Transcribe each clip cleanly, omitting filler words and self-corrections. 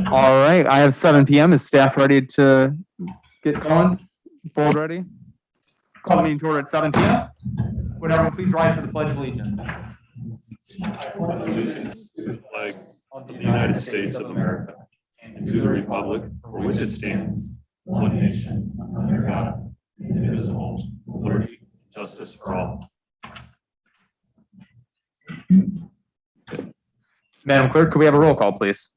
All right, I have 7 p.m. Is staff ready to get going? Board ready? Call the meeting to order at 7 p.m. Would everyone please rise for the Pledge of Allegiance? Allegiance to the flag of the United States of America and to the republic for which it stands, one nation, under God, indivisible, with liberty and justice for all. Madam Clerk, could we have a roll call, please?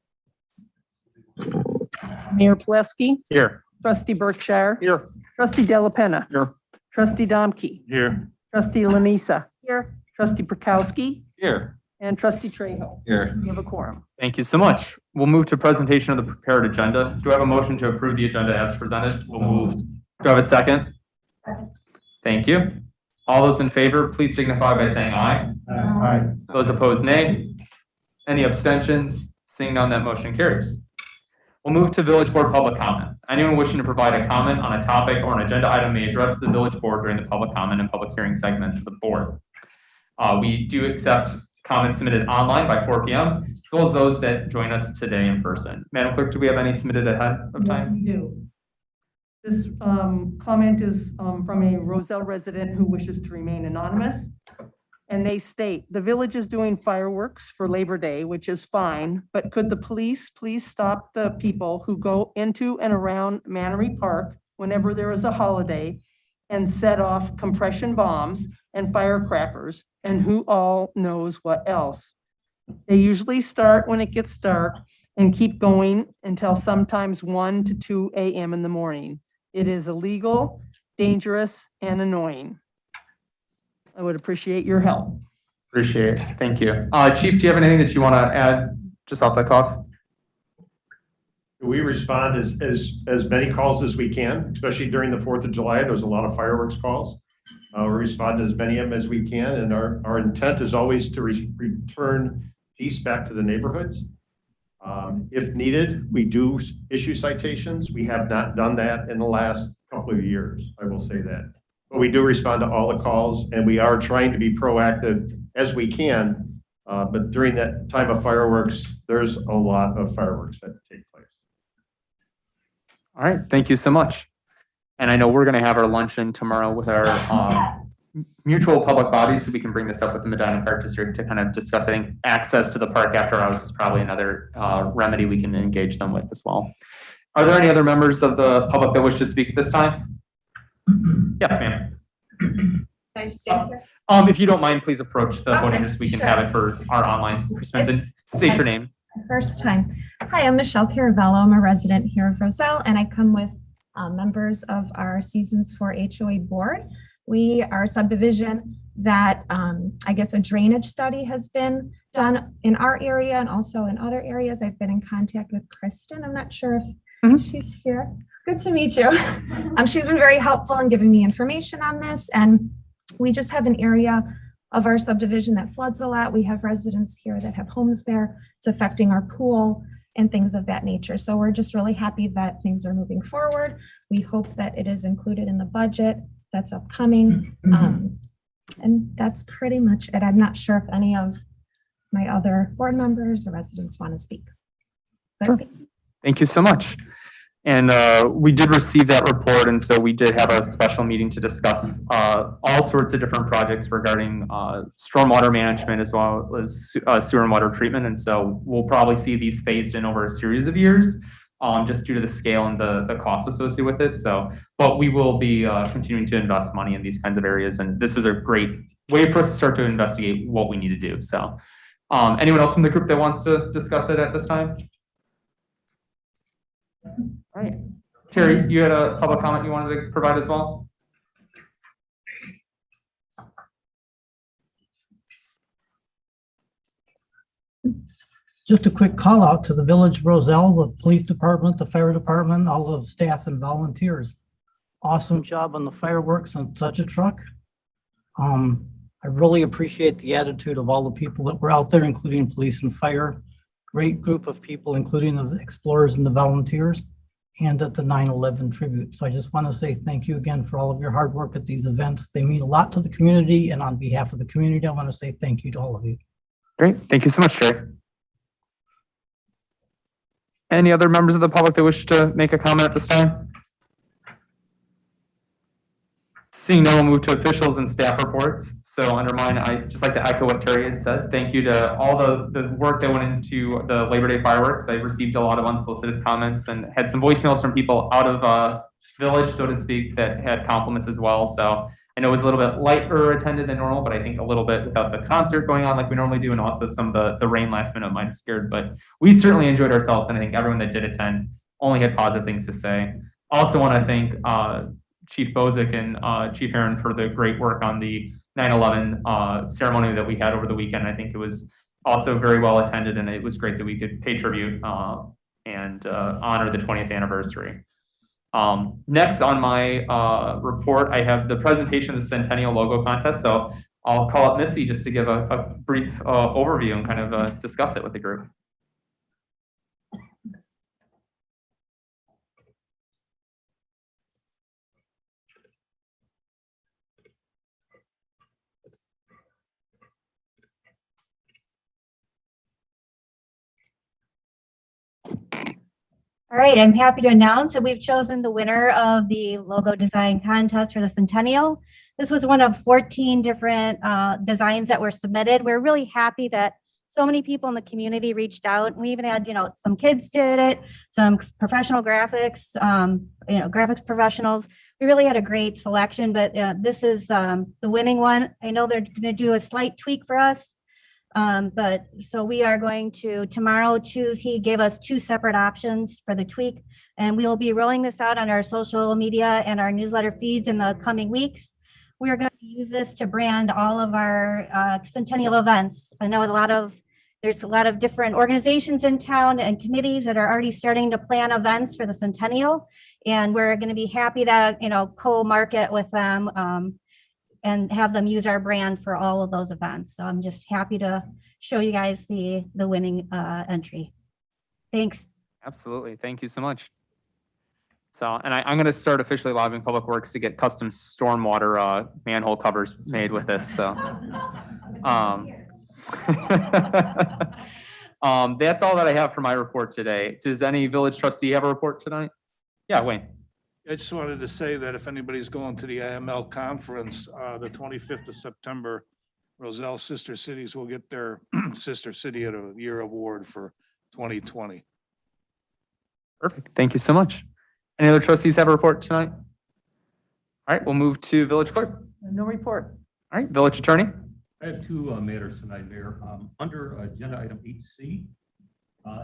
Mayor Plesky, Here. Trustee Berkshire, Here. Trustee Delapenna, Here. Trustee Domke, Here. Trustee Lanisa. Here. Trustee Prokowski, Here. and Trustee Trejo. Here. You have a quorum. Thank you so much. We'll move to presentation of the prepared agenda. Do I have a motion to approve the agenda as presented? We'll move. Do I have a second? Thank you. All those in favor, please signify by saying aye. Aye. Those opposed, nay. Any abstentions? Seeing none, that motion carries. We'll move to Village Board public comment. Anyone wishing to provide a comment on a topic or an agenda item may address the Village Board during the public comment and public hearing segments of the board. We do accept comments submitted online by 4 p.m., as well as those that join us today in person. Madam Clerk, do we have any submitted ahead of Yes, time? we do. This comment is from a Roselle resident who wishes to remain anonymous. And they state, the village is doing fireworks for Labor Day, which is fine, but could the police please stop the people who go into and around Mannery Park whenever there is a holiday and set off compression bombs and firecrackers and who all knows what else? They usually start when it gets dark and keep going until sometimes 1 to 2 a.m. in the morning. It is illegal, dangerous, and annoying. I would appreciate your help. Appreciate it. Thank you. Chief, do you have anything that you want to add just off the cuff? We respond as many calls as we can, especially during the 4th of July. There's a lot of fireworks calls. We respond to as many of them as we can, and our intent is always to return peace back to the neighborhoods. If needed, we do issue citations. We have not done that in the last couple of years, I will say that. But we do respond to all the calls, and we are trying to be proactive as we can. But during that time of fireworks, there's a lot of fireworks that take place. All right, thank you so much. And I know we're going to have our luncheon tomorrow with our mutual public bodies, so we can bring this up with the Medina Park District to kind of discuss. I think access to the park after hours is probably another remedy we can engage them with as well. Are there any other members of the public that wish to speak at this time? Yes, ma'am. Can I just stand here? If you don't mind, please approach the podium just so we can sure. have it for our online participants and state your name. First time. Hi, I'm Michelle Caravello. I'm a resident here of Roselle, and I come with members of our Seasons 4 HOA board. We are a subdivision that I guess a drainage study has been done in our area and also in other areas. I've been in contact with Kristen. I'm not sure if she's here. Good to meet you. She's been very helpful in giving me information on this, and we just have an area of our subdivision that floods a lot. We have residents here that have homes there. It's affecting our pool and things of that nature. So we're just really happy that things are moving forward. We hope that it is included in the budget that's upcoming. And that's pretty much it. I'm not sure if any of my other board members or residents want to speak. But Sure. Thank you so much. And we did receive that report, and so we did have a special meeting to discuss all sorts of different projects regarding stormwater management as well as sewer and water treatment. And so we'll probably see these phased in over a series of years. just due to the scale and the costs associated with it. So, but we will be continuing to invest money in these kinds of areas, and this was a great way for us to start to investigate what we need to do. So, anyone else from the group that wants to discuss it at this time? All right, Terry, you had a public comment you wanted to provide as well? Just a quick call out to the Village of Roselle, the police department, the fire department, all of staff and volunteers. Awesome job on the fireworks on such a truck. I really appreciate the attitude of all the people that were out there, including police and fire. Great group of people, including the explorers and the volunteers, and at the 9/11 tribute. So I just want to say thank you again for all of your hard work at these events. They mean a lot to the community, and on behalf of the community, I want to say thank you to all of you. Great, thank you so much, Terry. Any other members of the public that wish to make a comment at this time? Seeing no one, move to officials and staff reports. So under mine, I'd just like to echo what Terry had said. Thank you to all the work that went into the Labor Day fireworks. I received a lot of unsolicited comments and had some voicemails from people out of village, so to speak, that had compliments as well. So I know it was a little bit lighter attended than normal, but I think a little bit without the concert going on like we normally do, and also some of the rain last minute might have scared, but we certainly enjoyed ourselves, and I think everyone that did attend only had positive things to say. Also want to thank Chief Bozick and Chief Heron for the great work on the 9/11 ceremony that we had over the weekend. I think it was also very well attended, and it was great that we could pay tribute and honor the 20th anniversary. Next on my report, I have the presentation of the Centennial Logo Contest. So I'll call up Missy just to give a brief overview and kind of discuss it with the group. All right, I'm happy to announce that we've chosen the winner of the logo design contest for the Centennial. This was one of 14 different designs that were submitted. We're really happy that so many people in the community reached out. We even had, some kids did it, some professional graphics, graphics professionals. We really had a great selection, but this is the winning one. I know they're going to do a slight tweak for us. But so we are going to tomorrow choose, he gave us 2 separate options for the tweak, and we will be rolling this out on our social media and our newsletter feeds in the coming weeks. We are going to use this to brand all of our Centennial events. I know there's a lot of different organizations in town and committees that are already starting to plan events for the Centennial, and we're going to be happy to, co-market with them, and have them use our brand for all of those events. So I'm just happy to show you guys the winning entry. Thanks. Absolutely. Thank you so much. So, and I'm going to start officially lobbying Public Works to get custom stormwater manhole covers made with this. So, that's all that I have for my report today. Does any village trustee have a report tonight? Yeah, Wayne. I just wanted to say that if anybody's going to the IML conference, the 25th of September, Roselle Sister Cities will get their Sister City of the Year award for 2020. Perfect. Thank you so much. Any other trustees have a report tonight? All right, we'll move to village clerk. No report. All right, village attorney. I have 2 matters tonight, Mayor. Under agenda item 8C,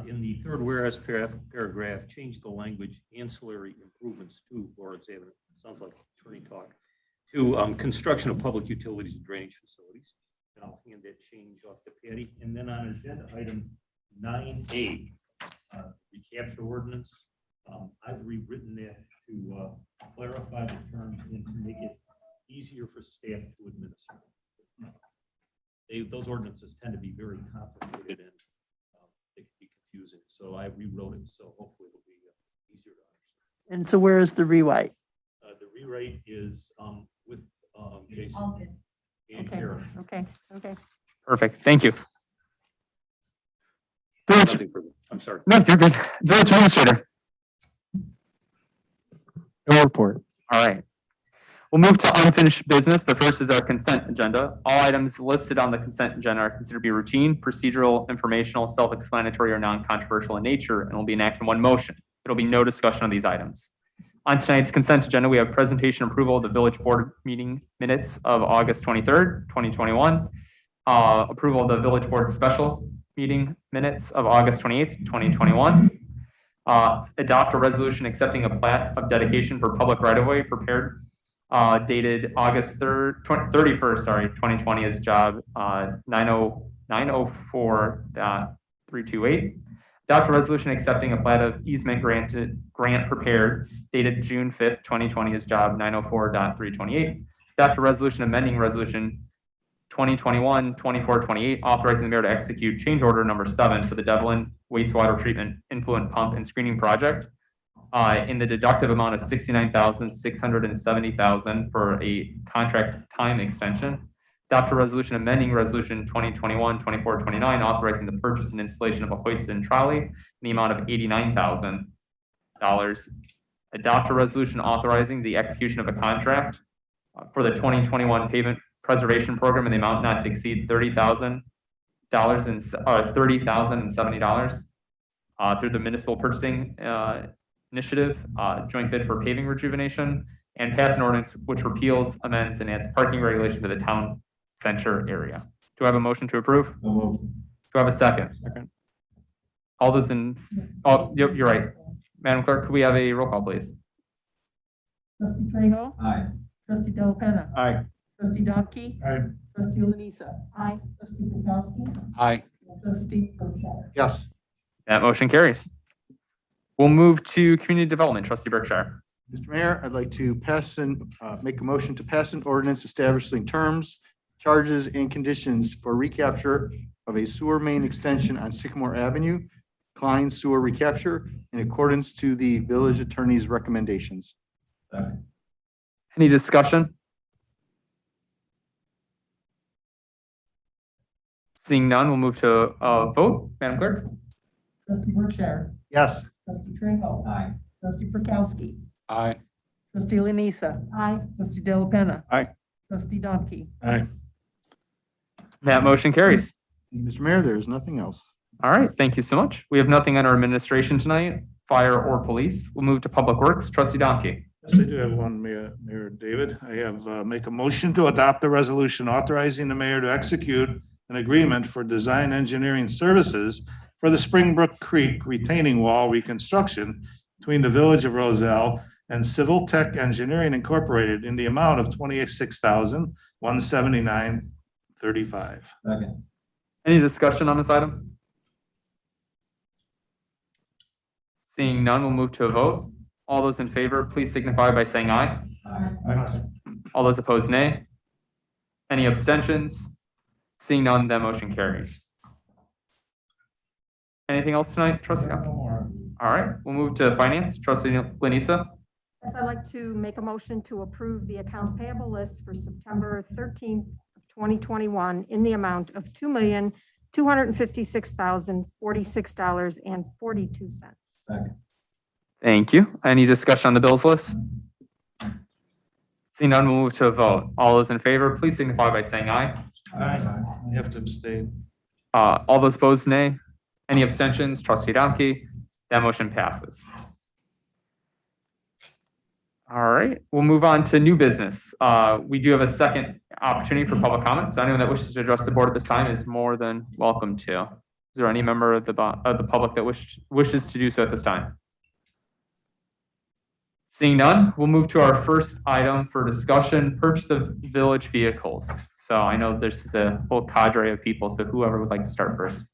in the third whereas paragraph, change the language ancillary improvements to, or it's sounds like attorney talk, to construction of public utilities and drainage facilities. And I'll hand that change off to Patty. And then on agenda item 9A, recapture ordinance, I've rewritten that to clarify the terms and to make it easier for staff to administer. Those ordinances tend to be very complicated and they can be confusing. So I rewrote it, so hopefully it'll be easier to understand. And so where is the rewrite? The rewrite is with Jason and Okay. Karen. Okay. Perfect. Thank you. Nothing further. I'm sorry. No, you're good. Village administrator. No report. All right. We'll move to unfinished business. The first is our consent agenda. All items listed on the consent agenda are considered to be routine, procedural, informational, self-explanatory, or non-controversial in nature, and will be enacted in one motion. There'll be no discussion on these items. On tonight's consent agenda, we have presentation approval of the village board meeting minutes of August 23rd, 2021. Approval of the village board special meeting minutes of August 28th, 2021. Adopt a resolution accepting a plat of dedication for public right-of-way prepared dated August 31st, 2020 as job 904.328. Adopt a resolution accepting a plat of easement grant prepared dated June 5th, 2020 as job 904.328. Adopt a resolution amending resolution 2021-2428, authorizing the mayor to execute change order number 7 for the Devlin wastewater treatment influent pump and screening project in the deductive amount of $69,670,000 for a contract time extension. Adopt a resolution amending resolution 2021-2429, authorizing the purchase and installation of a hoist and trolley in the amount of $89,000. Adopt a resolution authorizing the execution of a contract for the 2021 pavement preservation program in the amount not to exceed $30,070 through the municipal purchasing initiative, joint bid for paving rejuvenation, and pass an ordinance which repeals, amends, and adds parking regulation to the town center area. Do I have a motion to approve? Do I have a second? All those in, you're right. Madam Clerk, could we have a roll call, please? Trustee Trejo. Aye. Trustee Delapenna. Aye. Trustee Domke. Aye. Trustee Lanisa. Aye. Trustee Pankowski. Aye. Trustee Berkshire. Yes. That motion carries. We'll move to community development. Trustee Berkshire. Mr. Mayor, I'd like to make a motion to pass an ordinance establishing terms, charges, and conditions for recapture of a sewer main extension on Sycamore Avenue, Klein Sewer Recapture, in accordance to the village attorney's recommendations. Any discussion? Seeing none, we'll move to a vote. Madam Clerk? Trustee Berkshire. Yes. Trustee Trejo. Aye. Trustee Pankowski. Aye. Trustee Lanisa. Aye. Trustee Delapenna. Aye. Trustee Domke. Aye. That motion carries. Mr. Mayor, there is nothing else. All right, thank you so much. We have nothing under administration tonight, fire or police. We'll move to public works. Trustee Domke. Yes, I do have one, Mayor David. I have make a motion to adopt a resolution authorizing the mayor to execute an agreement for design engineering services for the Springbrook Creek retaining wall reconstruction between the Village of Roselle and Civil Tech Engineering Incorporated in the amount of $26,179.35. Second. Any discussion on this item? Seeing none, we'll move to a vote. All those in favor, please signify by saying aye. All those opposed, nay. Any abstentions? Seeing none, that motion carries. Anything else tonight, Trustee? All right, we'll move to finance. Trustee Lanisa. Yes, I'd like to make a motion to approve the accounts payable list for September 13th, 2021 in the amount of $2,256,046.42. Second. Thank you. Any discussion on the bills list? Seeing none, we'll move to a vote. All those in favor, please signify by saying aye. You have to abstain. All those opposed, nay. Any abstentions? Trustee Domke. That motion passes. All right, we'll move on to new business. We do have a second opportunity for public comment. So anyone that wishes to address the board at this time is more than welcome to. Is there any member of the public that wishes to do so at this time? Seeing none, we'll move to our first item for discussion, purchase of village vehicles. So I know this is a whole cadre of people, so whoever would like to start first.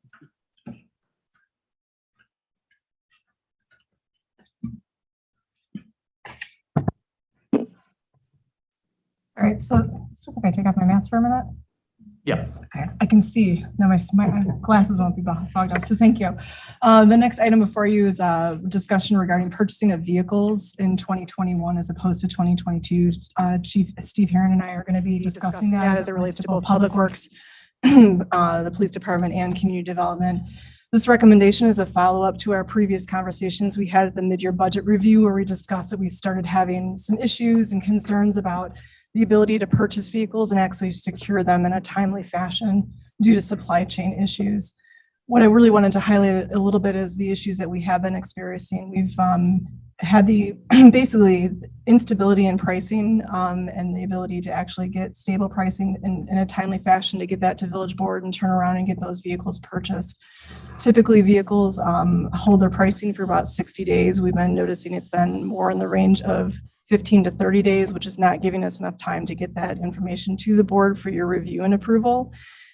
All right, so if I take off my mask for a minute, Yes. okay, I can see. Now my glasses won't be fogged up, so thank you. The next item before you is a discussion regarding purchasing of vehicles in 2021 as opposed to 2022. Chief Steve Heron and I are going to be discussing that as it relates to both Public Works, the Police Department, and Community Development. This recommendation is a follow-up to our previous conversations we had at the mid-year budget review, where we discussed that we started having some issues and concerns about the ability to purchase vehicles and actually secure them in a timely fashion due to supply chain issues. what I really wanted to highlight a little bit is the issues that we have been experiencing. We've had the basically instability in pricing and the ability to actually get stable pricing in a timely fashion to get that to village board and turn around and get those vehicles purchased. Typically, vehicles hold their pricing for about 60 days. We've been noticing it's been more in the range of 15 to 30 days, which is not giving us enough time to get that information to the board for your review and approval.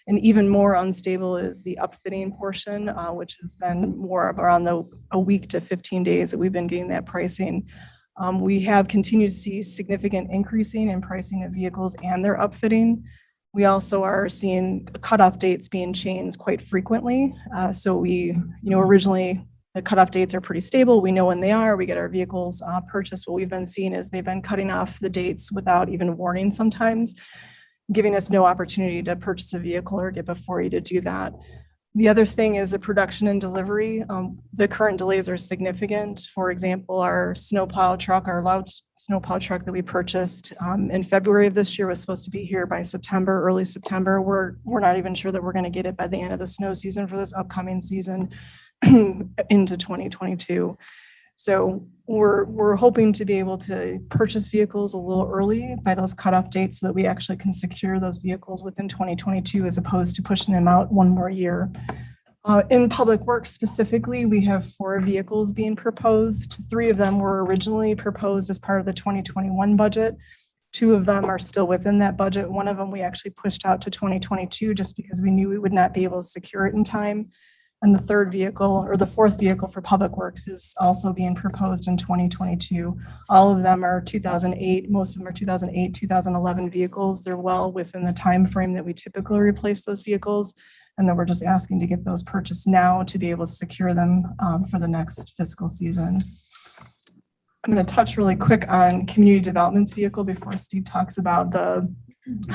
And even more unstable is the upfitting portion, which has been more of around a week to 15 days that we've been getting that pricing. We have continued to see significant increasing in pricing of vehicles and their upfitting. We also are seeing cutoff dates being changed quite frequently. So originally the cutoff dates are pretty stable. We know when they are. We get our vehicles purchased. What we've been seeing is they've been cutting off the dates without even warning sometimes, giving us no opportunity to purchase a vehicle or get before you to do that. The other thing is the production and delivery. The current delays are significant. For example, our snowplow truck, our loud snowplow truck that we purchased in February of this year was supposed to be here by September, early September. We're not even sure that we're going to get it by the end of the snow season for this upcoming season into 2022. So we're hoping to be able to purchase vehicles a little early by those cutoff dates so that we actually can secure those vehicles within 2022 as opposed to pushing them out one more year. In Public Works specifically, we have 4 vehicles being proposed. 3 of them were originally proposed as part of the 2021 budget. 2 of them are still within that budget. One of them we actually pushed out to 2022 just because we knew we would not be able to secure it in time. And the 3rd vehicle, or the 4th vehicle for Public Works, is also being proposed in 2022. All of them are 2008, most of them are 2008, 2011 vehicles. They're well within the time frame that we typically replace those vehicles. And then we're just asking to get those purchased now to be able to secure them for the next fiscal season. I'm going to touch really quick on community development's vehicle before Steve talks about the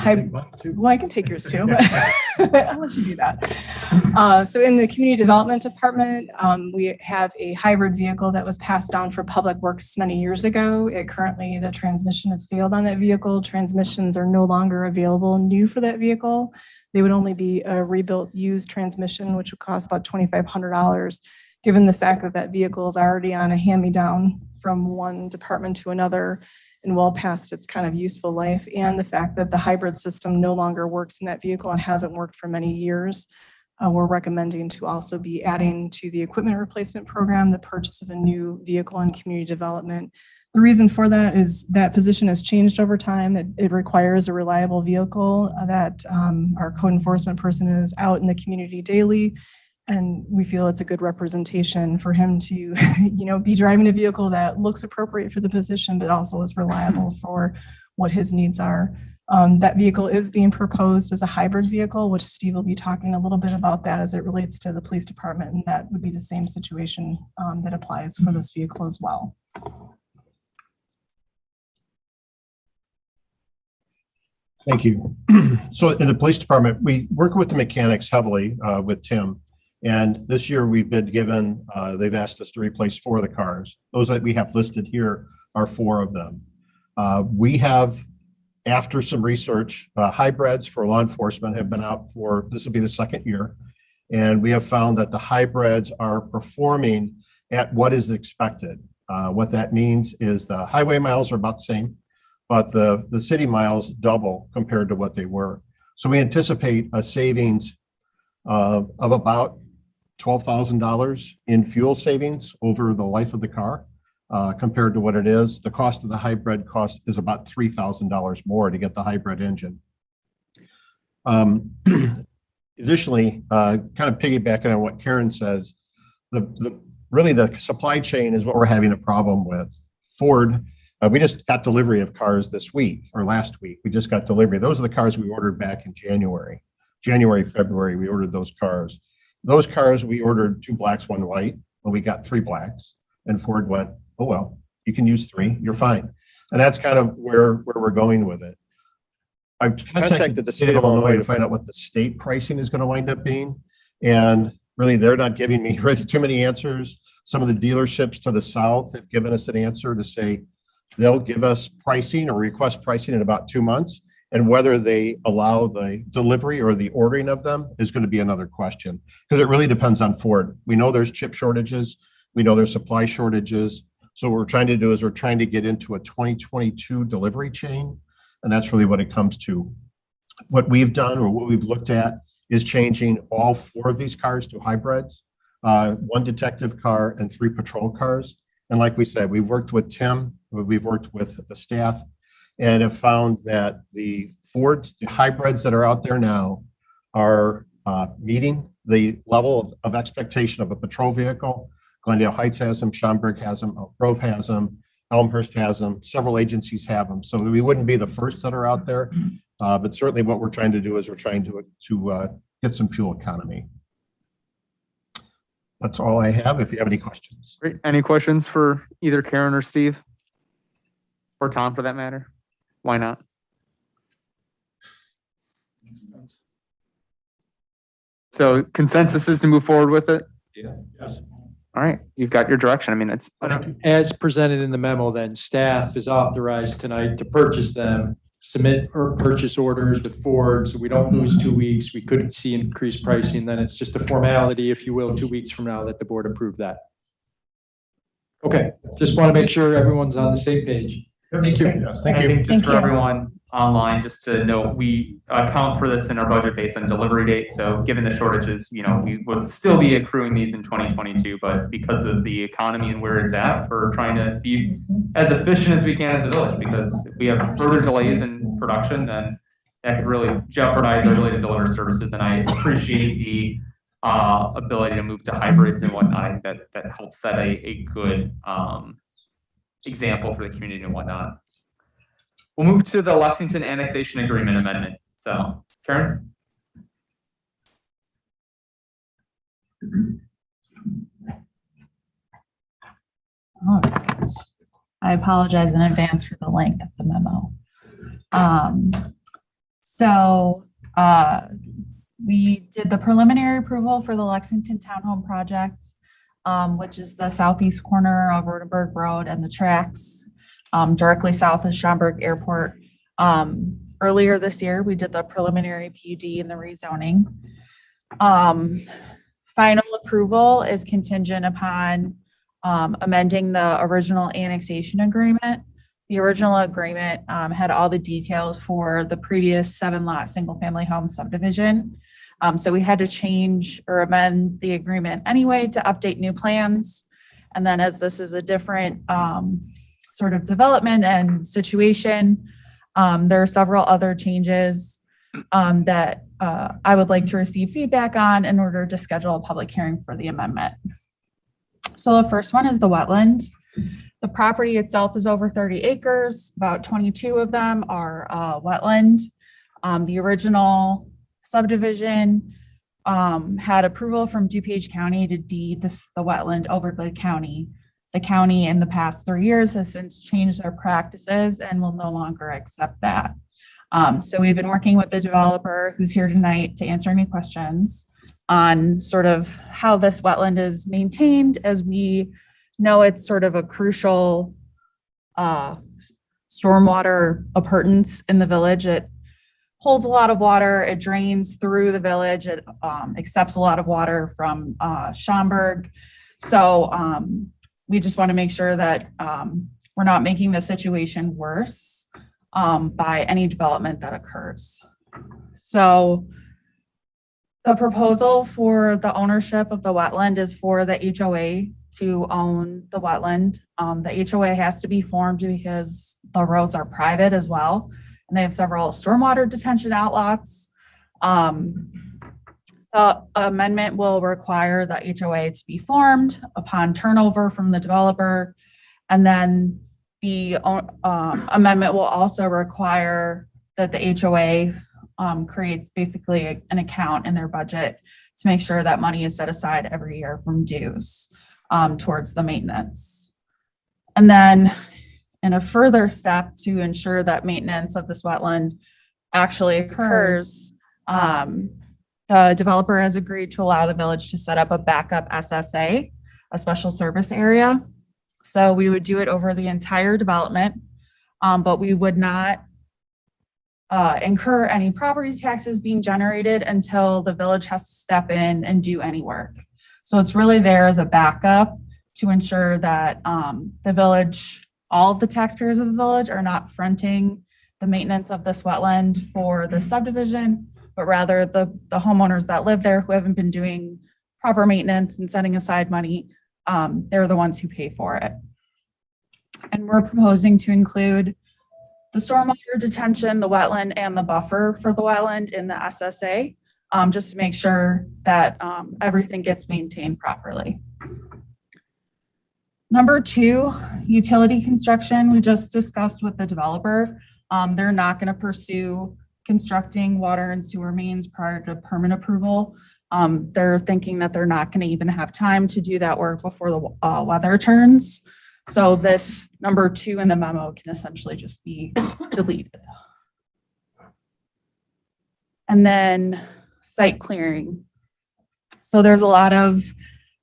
well, I can take yours too, but I'll let you do that. So in the community development department, we have a hybrid vehicle that was passed down for Public Works many years ago. Currently, the transmission has failed on that vehicle. Transmissions are no longer available new for that vehicle. They would only be a rebuilt used transmission, which would cost about $2,500, given the fact that that vehicle is already on a hand-me-down from one department to another and well past its kind of useful life, and the fact that the hybrid system no longer works in that vehicle and hasn't worked for many years. We're recommending to also be adding to the equipment replacement program the purchase of a new vehicle in community development. The reason for that is that position has changed over time. It requires a reliable vehicle that our code enforcement person is out in the community daily. And we feel it's a good representation for him to, be driving a vehicle that looks appropriate for the position, but also is reliable for what his needs are. That vehicle is being proposed as a hybrid vehicle, which Steve will be talking a little bit about that as it relates to the police department. And that would be the same situation that applies for this vehicle as well. Thank you. So in the police department, we work with the mechanics heavily with Tim. And this year we've been given, they've asked us to replace 4 of the cars. Those that we have listed here are 4 of them. We have, after some research, hybrids for law enforcement have been out for, this will be the 2nd year. And we have found that the hybrids are performing at what is expected. What that means is the highway miles are about the same, but the city miles double compared to what they were. So we anticipate a savings of about $12,000 in fuel savings over the life of the car compared to what it is. The cost of the hybrid cost is about $3,000 more to get the hybrid engine. Additionally, kind of piggybacking on what Karen says, really the supply chain is what we're having a problem with. Ford, we just got delivery of cars this week or last week. We just got delivery. Those are the cars we ordered back in January, February, we ordered those cars. Those cars, we ordered 2 blacks, 1 white, and we got 3 blacks. And Ford went, oh, well, you can use 3, you're fine. And that's kind of where we're going with it. I've contacted the state of Illinois to find out what the state pricing is going to wind up being. And really, they're not giving me really too many answers. Some of the dealerships to the south have given us an answer to say they'll give us pricing or request pricing in about 2 months. And whether they allow the delivery or the ordering of them is going to be another question, because it really depends on Ford. We know there's chip shortages. We know there's supply shortages. So what we're trying to do is we're trying to get into a 2022 delivery chain. And that's really what it comes to. What we've done or what we've looked at is changing all 4 of these cars to hybrids, 1 detective car and 3 patrol cars. And like we said, we've worked with Tim, we've worked with the staff, and have found that the Fords, the hybrids that are out there now are meeting the level of expectation of a patrol vehicle. Glendale Heights has them, Schaumburg has them, Elk Grove has them, Elmhurst has them, several agencies have them. So we wouldn't be the first that are out there, but certainly what we're trying to do is we're trying to get some fuel economy. That's all I have. If you have any questions. Great. Any questions for either Karen or Steve? Or Tom, for that matter? Why not? So consensus is to move forward with it? Yes. All right, you've got your direction. I mean, it's, As presented in the memo, then staff is authorized tonight to purchase them, submit or purchase orders with Ford, so we don't lose 2 weeks. We couldn't see increased pricing, then it's just a formality, if you will, 2 weeks from now that the board approved that. Okay, just want to make sure everyone's on the same page. Thank you. Yes, I thank you. think just for everyone online, just to note, we account for this in our budget based on delivery date. So given the shortages, we would still be accruing these in 2022, but because of the economy and where it's at, we're trying to be as efficient as we can as a village, because if we have further delays in production, then that could really jeopardize our ability to deliver services. And I appreciate the ability to move to hybrids and whatnot. I think that helps set a good example for the community and whatnot. We'll move to the Lexington Annexation Agreement Amendment. So, Karen? All right. I apologize in advance for the length of the memo. We did the preliminary approval for the Lexington Townhome Project, which is the southeast corner of Rodenberg Road and the tracks directly south of Schaumburg Airport. Earlier this year, we did the preliminary PUD and the rezoning. Final approval is contingent upon amending the original annexation agreement. The original agreement had all the details for the previous 7-lot single-family home subdivision. So we had to change or amend the agreement anyway to update new plans. And then as this is a different sort of development and situation, there are several other changes that I would like to receive feedback on in order to schedule a public hearing for the amendment. So the first one is the wetland. The property itself is over 30 acres. About 22 of them are wetland. The original subdivision had approval from DuPage County to deed the wetland over to the county. The county in the past 3 years has since changed their practices and will no longer accept that. So we've been working with the developer who's here tonight to answer any questions on sort of how this wetland is maintained, as we know it's sort of a crucial stormwater appurtenance in the village. It holds a lot of water, it drains through the village, it accepts a lot of water from Schaumburg. So we just want to make sure that we're not making the situation worse by any development that occurs. So the proposal for the ownership of the wetland is for the HOA to own the wetland. The HOA has to be formed because the roads are private as well, and they have several stormwater detention outlots. The amendment will require the HOA to be formed upon turnover from the developer, and then the amendment will also require that the HOA creates basically an account in their budget to make sure that money is set aside every year from dues towards the maintenance. And then in a further step to ensure that maintenance of this wetland actually occurs, the developer has agreed to allow the village to set up a backup SSA, a special service area. So we would do it over the entire development, but we would not incur any property taxes being generated until the village has to step in and do any work. So it's really there as a backup to ensure that the village, all of the taxpayers of the village are not fronting the maintenance of this wetland for the subdivision, but rather the homeowners that live there who haven't been doing proper maintenance and setting aside money, they're the ones who pay for it. And we're proposing to include the stormwater detention, the wetland, and the buffer for the wetland in the SSA, just to make sure that everything gets maintained properly. Number 2, utility construction. We just discussed with the developer. They're not going to pursue constructing water and sewer mains prior to permit approval. They're thinking that they're not going to even have time to do that work before the weather turns. So this number 2 in the memo can essentially just be deleted. And then site clearing. So there's a lot of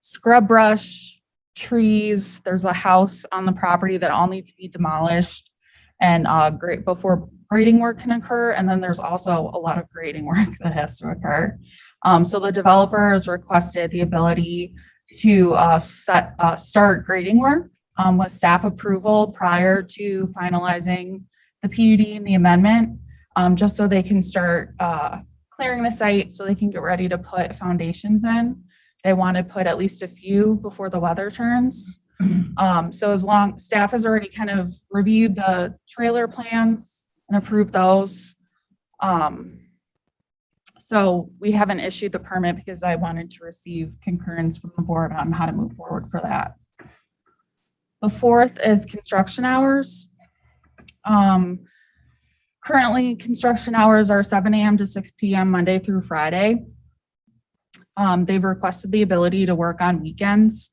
scrub brush, trees. There's a house on the property that all need to be demolished and before grading work can occur. And then there's also a lot of grading work that has to occur. So the developer has requested the ability to start grading work with staff approval prior to finalizing the PUD and the amendment, just so they can start clearing the site so they can get ready to put foundations in. They want to put at least a few before the weather turns. So staff has already kind of reviewed the trailer plans and approved those. So we haven't issued the permit because I wanted to receive concurrence from the board on how to move forward for that. The 4th is construction hours. Currently, construction hours are 7 a.m. to 6 p.m. Monday through Friday. They've requested the ability to work on weekends.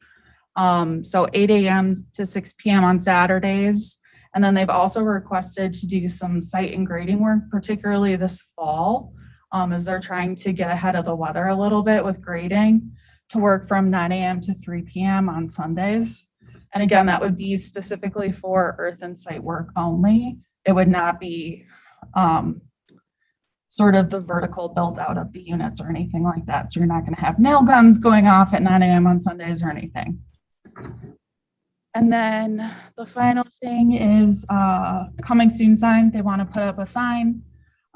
So 8 a.m. to 6 p.m. on Saturdays. And then they've also requested to do some site and grading work, particularly this fall, as they're trying to get ahead of the weather a little bit with grading, to work from 9 a.m. to 3 p.m. on Sundays. And again, that would be specifically for earth and site work only. It would not be sort of the vertical build out of the units or anything like that. So you're not going to have nail guns going off at 9 a.m. on Sundays or anything. And then the final thing is coming soon sign. They want to put up a sign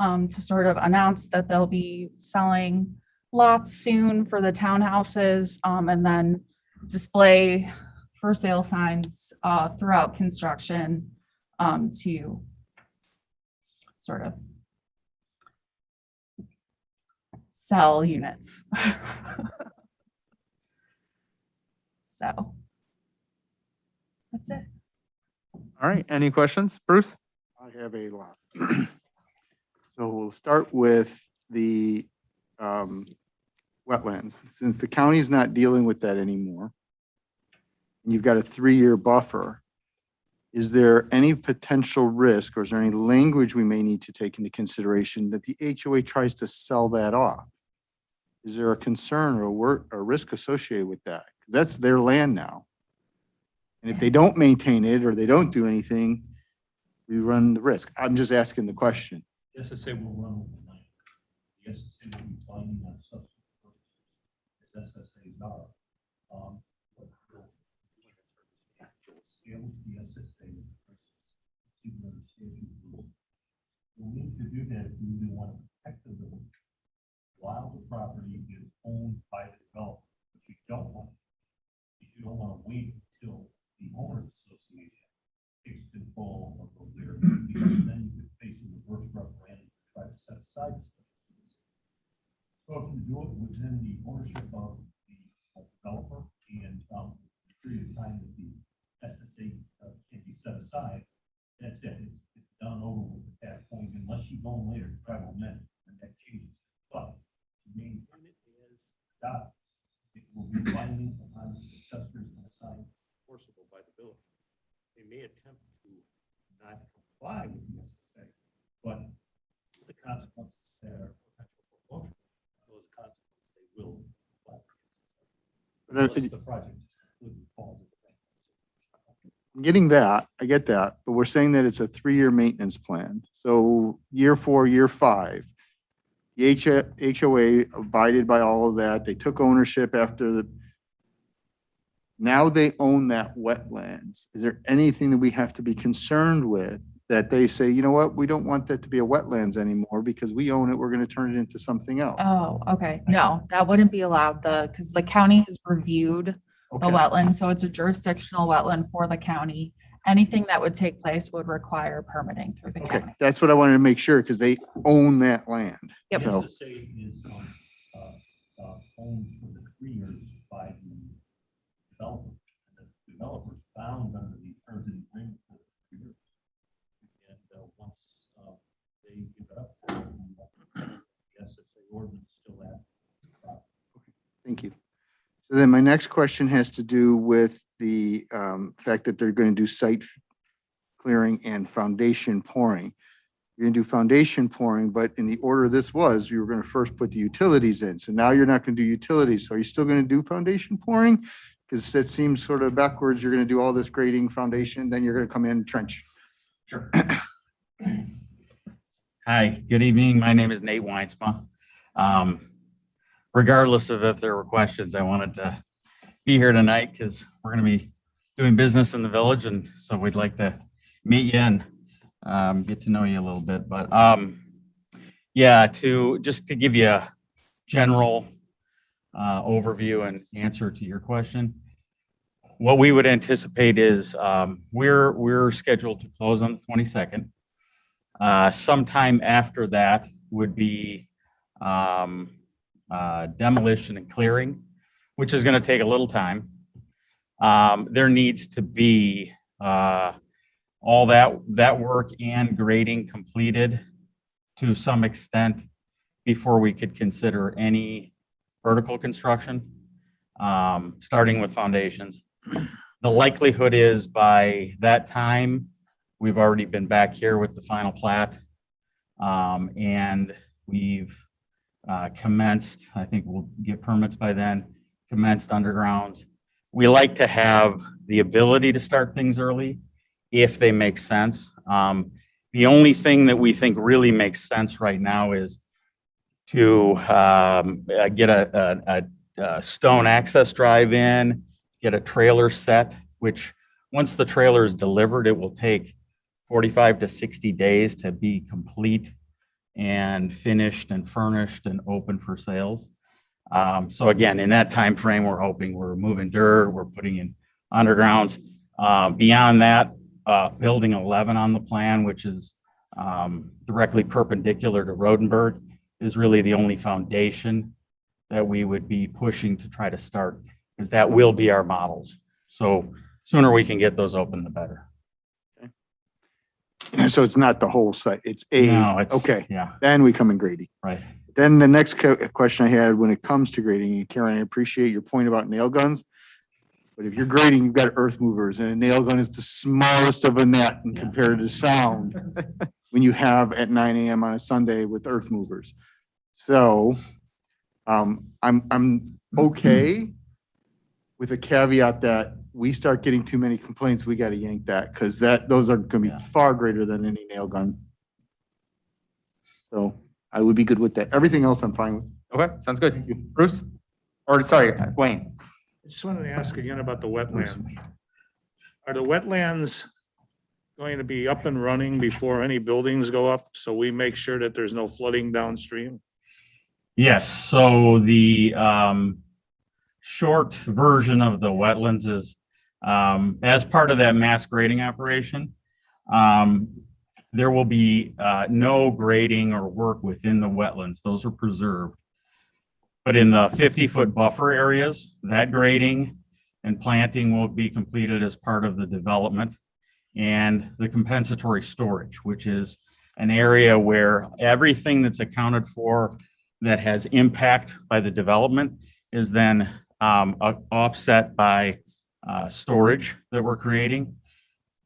to sort of announce that they'll be selling lots soon for the townhouses, and then display for sale signs throughout construction to sort of sell units. So that's it. All right, any questions? Bruce? I have a lot. So we'll start with the wetlands. Since the county's not dealing with that anymore, and you've got a 3-year buffer, is there any potential risk or is there any language we may need to take into consideration that the HOA tries to sell that off? Is there a concern or a risk associated with that? Because that's their land now. And if they don't maintain it or they don't do anything, we run the risk. I'm just asking the question. The SSA will run with the land. The SSA will be finding on subsequent purposes, as SSAs are. But the scale of the SSA versus the statute rules. We'll need to do that if we really want to protect the village while the property is owned by the developer. But you don't want to wait until the owners association takes control of those areas, because then you could face a reverse referendum to try to set aside the special use. So if you do it within the ownership of the developer and the period of time that the SSA can be set aside, that's it. It's done over with at that point, unless you go in later to try to amend it, and that changes. But to maintain it as that, it will be binding upon the successors and assigned enforceable by the village. They may attempt to not comply with the SSA, but the consequences that are potential foreclosure, those consequences they will comply with the SSA. Unless the project is completely falls into bankruptcy. I'm getting that, I get that, but we're saying that it's a 3-year maintenance plan. So year 4, year 5, the HOA abided by all of that. They took ownership after the, now they own that wetlands. Is there anything that we have to be concerned with that they say, you know what, we don't want that to be a wetlands anymore because we own it, we're going to turn it into something else? Oh, okay. No, that wouldn't be allowed because the county has reviewed the Okay. wetland, so it's a jurisdictional wetland for the county. Anything that would take place would require permitting through the Okay, county. that's what I wanted to make sure because they own that land. Yep. So, SSA is owned for the 3 years by the developer. The developer's bound under the terms and agreement for the 3 years. And once they give it up, the SSA ordinance still active. thank you. So then my next question has to do with the fact that they're going to do site clearing and foundation pouring. You're going to do foundation pouring, but in the order this was, you were going to first put the utilities in. So now you're not going to do utilities. So are you still going to do foundation pouring? Because that seems sort of backwards. You're going to do all this grading foundation, then you're going to come in and trench. Sure. Hi, good evening. My name is Nate Weinsma. Regardless of if there were questions, I wanted to be here tonight because we're going to be doing business in the village, and so we'd like to meet you and get to know you a little bit. But yeah, just to give you a general overview and answer to your question, what we would anticipate is we're scheduled to close on the 22nd. Sometime after that would be demolition and clearing, which is going to take a little time. There needs to be all that work and grading completed to some extent before we could consider any vertical construction, starting with foundations. The likelihood is by that time, we've already been back here with the final plat, and we've commenced, I think we'll get permits by then, commenced undergrounds. We like to have the ability to start things early if they make sense. The only thing that we think really makes sense right now is to get a stone access drive in, get a trailer set, which once the trailer is delivered, it will take 45 to 60 days to be complete and finished and furnished and open for sales. So again, in that time frame, we're hoping we're moving dirt, we're putting in undergrounds. Beyond that, building 11 on the plan, which is directly perpendicular to Rodenberg, is really the only foundation that we would be pushing to try to start, because that will be our models. So sooner we can get those open, the better. So it's not the whole site, it's No, it's, okay. yeah, Then we come in grading. right. Then the next question I had when it comes to grading, and Karen, I appreciate your point about nail guns. But if you're grading, you've got earth movers, and a nail gun is the smallest of a net and compared to sound when you have at 9 a.m. on a Sunday with earth movers. So I'm okay with a caveat that we start getting too many complaints, we got to yank that, because those are going to be far greater than any nail gun. So I would be good with that. Everything else I'm fine with. Okay, sounds good. Bruce? Or sorry, Wayne. I just wanted to ask again about the wetland. Are the wetlands going to be up and running before any buildings go up? So we make sure that there's no flooding downstream? Yes, so the short version of the wetlands is as part of that mass grading operation, there will be no grading or work within the wetlands. Those are preserved. But in the 50-foot buffer areas, that grading and planting will be completed as part of the development, and the compensatory storage, which is an area where everything that's accounted for that has impact by the development is then offset by storage that we're creating.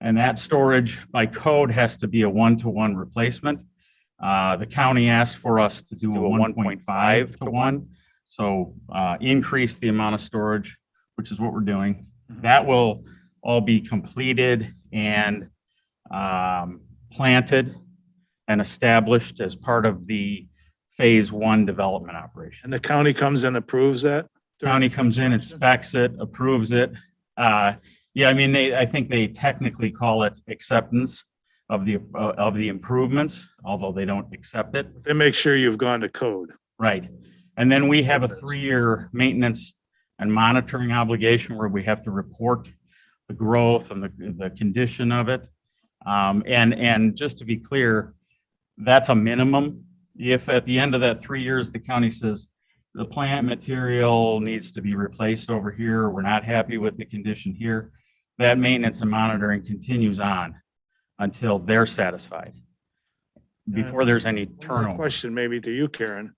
And that storage by code has to be a 1-to-1 replacement. The county asked for us to do a 1.5 to 1. So increase the amount of storage, which is what we're doing. That will all be completed and planted and established as part of the Phase 1 development operation. And the county comes and approves that? County comes in, inspects it, approves it. Yeah, I mean, I think they technically call it acceptance of the improvements, although they don't accept it. They make sure you've gone to code. Right. And then we have a 3-year maintenance and monitoring obligation where we have to report the growth and the condition of it. And just to be clear, that's a minimum. If at the end of that 3 years, the county says the plant material needs to be replaced over here, we're not happy with the condition here, that maintenance and monitoring continues on until they're satisfied, before there's any One more turnover. question maybe to you, Karen.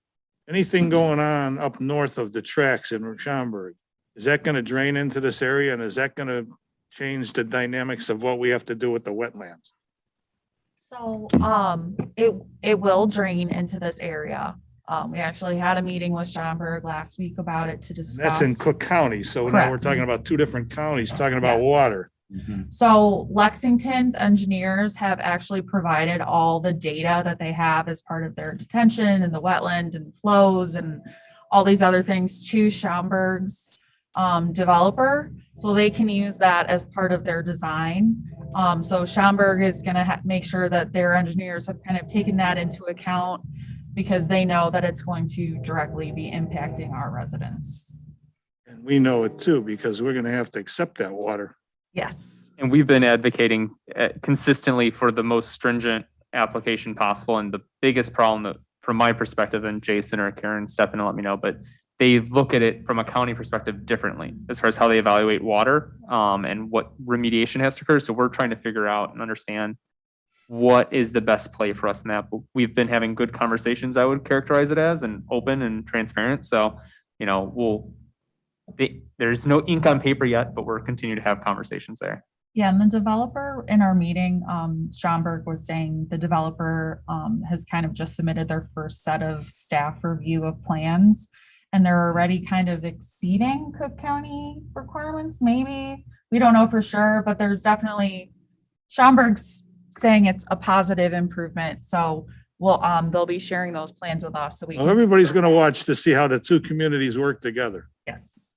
Anything going on up north of the tracks in Schaumburg? Is that going to drain into this area, and is that going to change the dynamics of what we have to do with the wetlands? So, it will drain into this area. We actually had a meeting with Schaumburg last week about it to And discuss. that's in Cook County, so now we're Correct. talking about 2 different counties, talking about Yes. water. So Lexington's engineers have actually provided all the data that they have as part of their detention and the wetland and flows and all these other things to Schaumburg's developer, so they can use that as part of their design. So Schaumburg is gonna make sure that their engineers have kind of taken that into account because they know that it's going to directly be impacting our residents. And we know it too, because we're going to have to accept that water. Yes. And we've been advocating consistently for the most stringent application possible. And the biggest problem from my perspective, and Jason or Karen, step in and let me know, but they look at it from a county perspective differently as far as how they evaluate water and what remediation has to occur. So we're trying to figure out and understand what is the best play for us in that. But we've been having good conversations, I would characterize it as, and open and transparent. So, you know, there's no ink on paper yet, but we're continuing to have conversations there. Yeah, and the developer in our meeting, Schaumburg was saying the developer has kind of just submitted their first set of staff review of plans. And they're already kind of exceeding Cook County requirements, maybe. We don't know for sure, but there's definitely, Schaumburg's saying it's a positive improvement. So they'll be sharing those plans with us so we Well, can. everybody's going to watch to see how the 2 communities work together. Yes.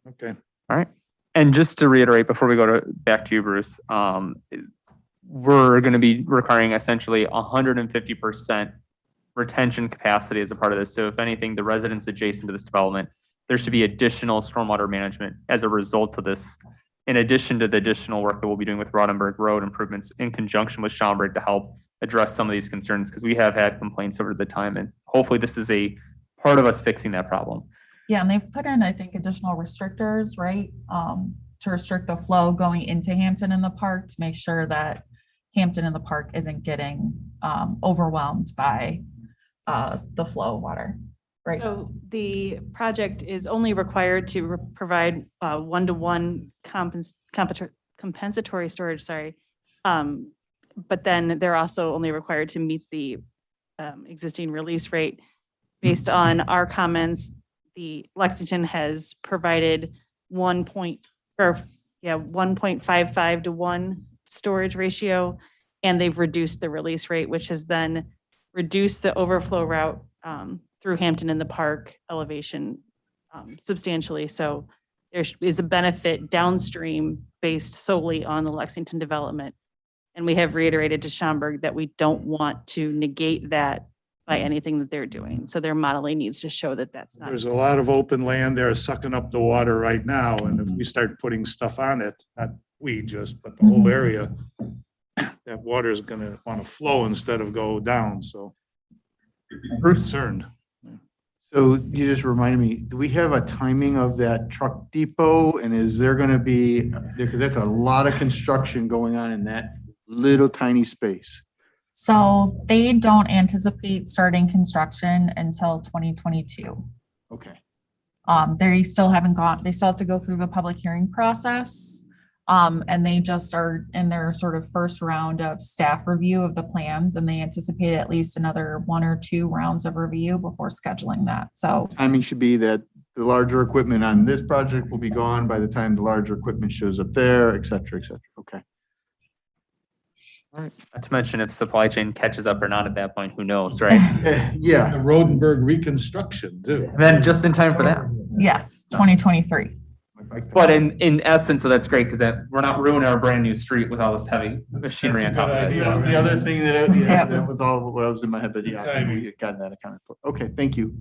Okay. All right. And just to reiterate, before we go back to you, Bruce, we're going to be requiring essentially 150% retention capacity as a part of this. So if anything, the residents adjacent to this development, there should be additional stormwater management as a result of this, in addition to the additional work that we'll be doing with Rodenberg Road improvements in conjunction with Schaumburg to help address some of these concerns, because we have had complaints over the time, and hopefully this is a part of us fixing that problem. Yeah, and they've put in, I think, additional restrictors, right? To restrict the flow going into Hampton in the park to make sure that Hampton in the park isn't getting overwhelmed by the flow of water. Right. So the project is only required to provide one-to-one compensatory storage, sorry. But then they're also only required to meet the existing release rate. Based on our comments, the Lexington has provided 1.55 to 1 storage ratio, and they've reduced the release rate, which has then reduced the overflow route through Hampton in the park elevation substantially. So there is a benefit downstream based solely on the Lexington development. And we have reiterated to Schaumburg that we don't want to negate that by anything that they're doing. So their modeling needs to show that that's not. There's a lot of open land there sucking up the water right now. And if we start putting stuff on it, not we just, but the whole area, that water is going to want to flow instead of go down. So we're concerned. So you just reminded me, do we have a timing of that truck depot? And is there going to be, because that's a lot of construction going on in that little tiny space. So they don't anticipate starting construction until 2022. Okay. They still have to go through the public hearing process. And they just are in their sort of first round of staff review of the plans, and they anticipate at least another 1 or 2 rounds of review before scheduling that. So Timing should be that the larger equipment on this project will be gone by the time the larger equipment shows up there, et cetera, et cetera. Okay. Not to mention if supply chain catches up or not at that point, who knows, right? Yeah, The Rodenberg reconstruction too. And then just in time for that. Yes, 2023. But in essence, so that's great because we're not ruining our brand new street with all this heavy machinery on top of it. that was so. the other thing that was all what was in my head, but yeah, I think we got that accounted for. Okay, thank you.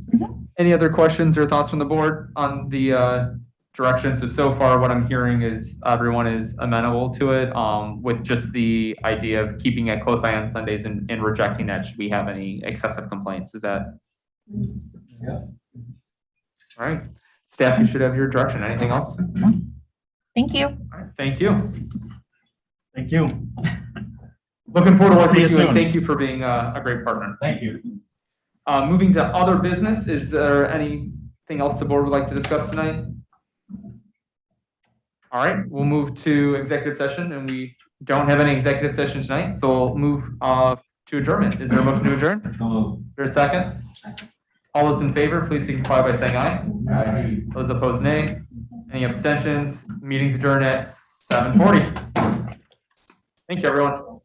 Any other questions or thoughts from the board on the direction? So far what I'm hearing is everyone is amenable to it, with just the idea of keeping a close eye on Sundays and rejecting that should we have any excessive complaints. Is that? Yeah. All right. Staff, you should have your direction. Anything else? Thank you. All right. Thank you. Thank you. Looking forward to working See you with you and soon. thank you for being a great partner. Thank you. Moving to other business, is there anything else the board would like to discuss tonight? All right, we'll move to executive session and we don't have any executive session tonight, so we'll move to adjournment. Is there a motion to adjourn? Is there a second? All those in favor, please signify by saying aye. Aye. Those opposed, nay. Any abstentions? Meeting's adjourned at 7:40. Thank you, everyone.